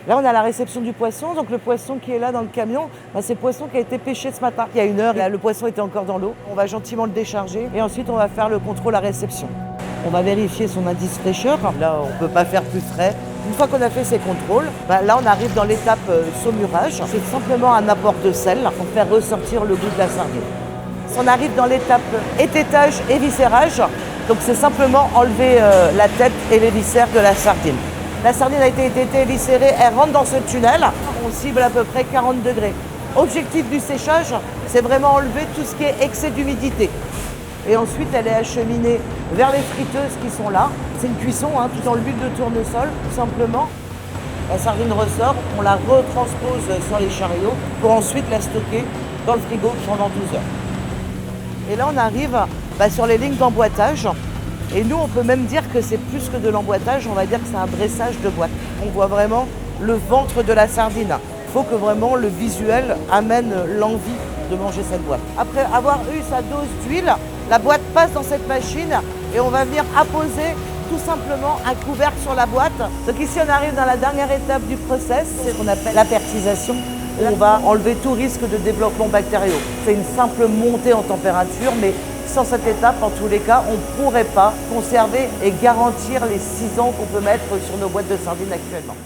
Là, on a la réception du poisson. Donc le poisson qui est là dans le camion, c'est le poisson qui a été pêché ce matin. Il y a 1 heure, le poisson était encore dans l'eau. On va gentiment le décharger et ensuite on va faire le contrôle à réception. On va vérifier son indice fraîcheur. Là, on ne peut pas faire plus frais. Une fois qu'on a fait ces contrôles, là, on arrive dans l'étape saumurage. C'est simplement un apport de sel pour faire ressortir le goût de la sardine. On arrive dans l'étape étêtage et viscérage. Donc c'est simplement enlever la tête et les viscères de la sardine. La sardine a été étêtée et viscérée, elle rentre dans ce tunnel. On cible à peu près 40 degrés. Objectif du séchage, c'est vraiment enlever tout ce qui est excès d'humidité. Et ensuite, elle est acheminée vers les friteuses qui sont là. C'est une cuisson, tout dans l'huile de tournesol, tout simplement. La sardine ressort, on la retranspose sur les chariots pour ensuite la stocker dans le frigo pendant 12 heures. Et là, on arrive sur les lignes d'emboîtage. Et nous, on peut même dire que c'est plus que de l'emboîtage, on va dire que c'est un dressage de boîte. On voit vraiment le ventre de la sardine. Il faut que vraiment le visuel amène l'envie de manger cette boîte. Après avoir eu sa dose d'huile, la boîte passe dans cette machine et on va venir apposer tout simplement un couvercle sur la boîte. Donc ici, on arrive dans la dernière étape du process, c'est ce qu'on appelle l'apertisation. On va enlever tout risque de développement bactériaux. C'est une simple montée en température, mais sans cette étape, en tous les cas, on ne pourrait pas conserver et garantir les 6 ans qu'on peut mettre sur nos boîtes de sardines actuellement.